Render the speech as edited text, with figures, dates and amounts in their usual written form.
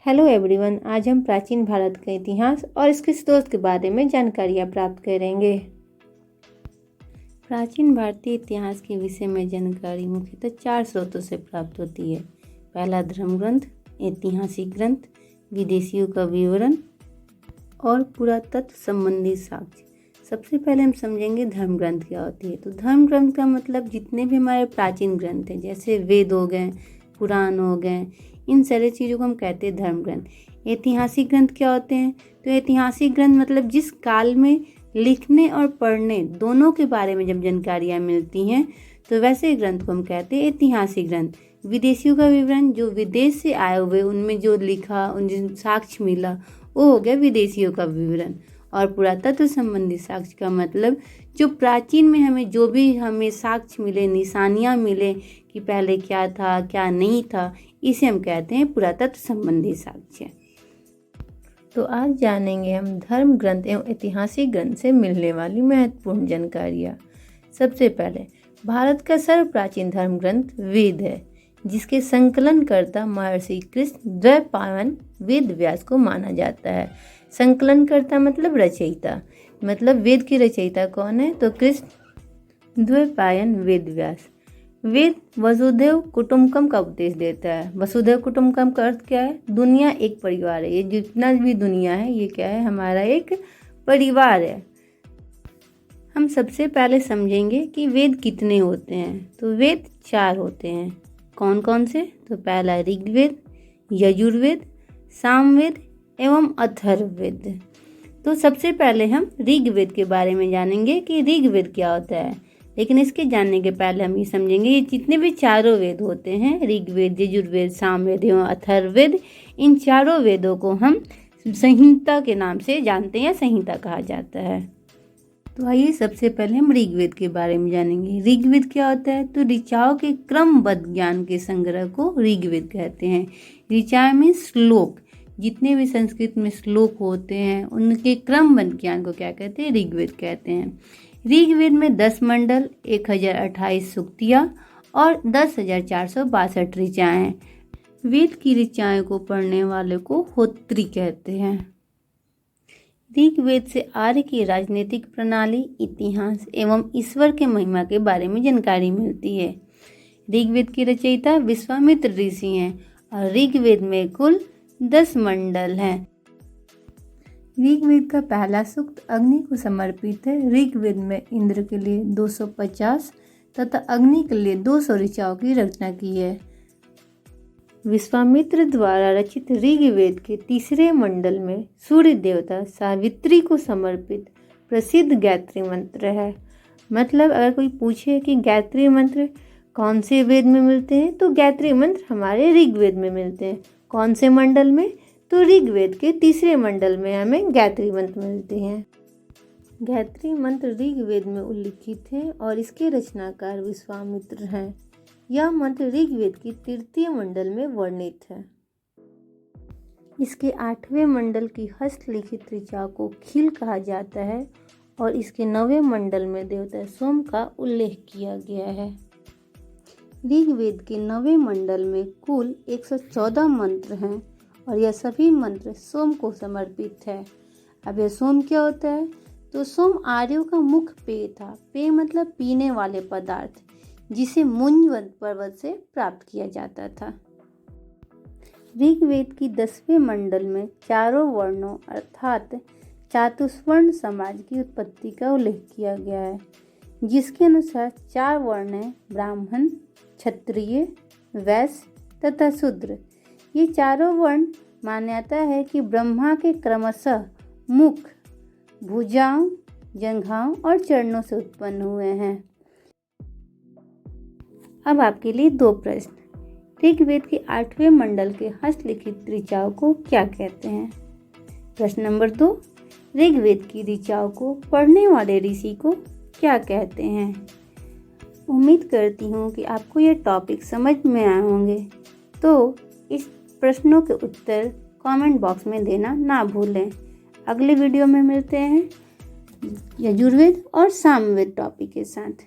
Hello everyone, आज हम प्राचीन भारत का इतिहास और इसके स्रोत के बारे में जानकारियाँ प्राप्त करेंगे। प्राचीन भारतीय इतिहास के विषय में जानकारी मुख्यतः 4 स्रोतों से प्राप्त होती है। पहला धर्म ग्रंथ, ऐतिहासिक ग्रंथ, विदेशियों का विवरण और पुरातत्व संबंधी साक्ष्य। सबसे पहले हम समझेंगे धर्म ग्रंथ क्या होती है। तो धर्म ग्रंथ का मतलब जितने भी हमारे प्राचीन ग्रंथ हैं, जैसे वेद हो गए, पुराण हो गए, इन सारी चीज़ों को हम कहते हैं धर्म ग्रंथ। ऐतिहासिक ग्रंथ क्या होते हैं? तो ऐतिहासिक ग्रंथ मतलब जिस काल में लिखने और पढ़ने दोनों के बारे में जब जानकारियाँ मिलती हैं तो वैसे ग्रंथ को हम कहते हैं ऐतिहासिक ग्रंथ। विदेशियों का विवरण, जो विदेश से आए हुए उनमें जो लिखा, उन साक्ष्य मिला, वो हो गया विदेशियों का विवरण। और पुरातत्व संबंधी साक्ष्य का मतलब जो प्राचीन में हमें साक्ष्य मिले, निशानियाँ मिले कि पहले क्या था क्या नहीं था, इसे हम कहते हैं पुरातत्व संबंधी साक्ष्य। तो आज जानेंगे हम धर्म ग्रंथ एवं ऐतिहासिक ग्रंथ से मिलने वाली महत्वपूर्ण जानकारियाँ। सबसे पहले भारत का सर्वप्राचीन धर्म ग्रंथ वेद है, जिसके संकलनकर्ता महर्षि कृष्ण द्वैपायन वेद व्यास को माना जाता है। संकलनकर्ता मतलब रचयिता, मतलब वेद की रचयिता कौन है? तो कृष्ण द्वैपायन वेद व्यास। वेद वसुधैव कुटुंबकम का उपदेश देता है। वसुधैव कुटुंबकम का अर्थ क्या है? दुनिया एक परिवार है। ये जितना भी दुनिया है ये क्या है? हमारा एक परिवार है। हम सबसे पहले समझेंगे कि वेद कितने होते हैं। तो वेद 4 होते हैं। कौन कौन से? तो पहला ऋग्वेद, यजुर्वेद, सामवेद एवं अथर्ववेद। तो सबसे पहले हम ऋग्वेद के बारे में जानेंगे कि ऋग्वेद क्या होता है। लेकिन इसके जानने के पहले हम ये समझेंगे ये जितने भी चारों वेद होते हैं, ऋग्वेद, यजुर्वेद, सामवेद एवं अथर्ववेद, इन चारों वेदों को हम संहिता के नाम से जानते हैं या संहिता कहा जाता है। तो आइए सबसे पहले हम ऋग्वेद के बारे में जानेंगे। ऋग्वेद क्या होता है? तो ऋचाओं के क्रमबद्ध ज्ञान के संग्रह को ऋग्वेद कहते हैं। ऋचा में श्लोक, जितने भी संस्कृत में श्लोक होते हैं उनके क्रमबद्ध ज्ञान को क्या कहते हैं? ऋग्वेद कहते हैं। ऋग्वेद में 10 मंडल, 1028 सूक्तियाँ और 10,462 ऋचाएँ हैं। वेद की ऋचाएँ को पढ़ने वाले को होत्री कहते हैं। ऋग्वेद से आर्य की राजनीतिक प्रणाली, इतिहास एवं ईश्वर के महिमा के बारे में जानकारी मिलती है। ऋग्वेद की रचयिता विश्वामित्र ऋषि हैं और ऋग्वेद में कुल 10 मंडल हैं। ऋग्वेद का पहला सूक्त अग्नि को समर्पित है। ऋग्वेद में इंद्र के लिए 250 तथा अग्नि के लिए 200 ऋचाओं की रचना की है। विश्वामित्र द्वारा रचित ऋग्वेद के तीसरे मंडल में सूर्य देवता सावित्री को समर्पित प्रसिद्ध गायत्री मंत्र है। मतलब अगर कोई पूछे कि गायत्री मंत्र कौन से वेद में मिलते हैं, तो गायत्री मंत्र हमारे ऋग्वेद में मिलते हैं। कौन से मंडल में? तो ऋग्वेद के तीसरे मंडल में हमें गायत्री मंत्र मिलते हैं। गायत्री मंत्र ऋग्वेद में उल्लिखित है और इसके रचनाकार विश्वामित्र हैं। यह मंत्र ऋग्वेद की तृतीय मंडल में वर्णित है। इसके 8वें मंडल की हस्तलिखित ऋचा को खील कहा जाता है और इसके 9वें मंडल में देवता सोम का उल्लेख किया गया है। ऋग्वेद के 9वें मंडल में कुल 114 मंत्र हैं और यह सभी मंत्र सोम को समर्पित है। अब यह सोम क्या होता है? तो सोम आर्यों का मुख्य पेय था। पेय मतलब पीने वाले पदार्थ, जिसे मुंज पर्वत से प्राप्त किया जाता था। ऋग्वेद की 10वें मंडल में चारों वर्णों अर्थात चातुर्वर्ण समाज की उत्पत्ति का उल्लेख किया गया है, जिसके अनुसार 4 वर्ण हैं: ब्राह्मण, क्षत्रिय, वैश्य तथा शूद्र। ये चारों वर्ण मान्यता है कि ब्रह्मा के क्रमशः मुख, भुजाओं, जंघाओं और चरणों से उत्पन्न हुए हैं। अब आपके लिए 2 प्रश्न। ऋग्वेद के 8वें मंडल के हस्तलिखित ऋचाओं को क्या कहते हैं? प्रश्न नंबर 2, ऋग्वेद की ऋचाओं को पढ़ने वाले ऋषि को क्या कहते हैं? उम्मीद करती हूँ कि आपको ये टॉपिक समझ में आए होंगे। तो इस प्रश्नों के उत्तर कमेंट बॉक्स में देना ना भूलें। अगले वीडियो में मिलते हैं यजुर्वेद और सामवेद टॉपिक के साथ।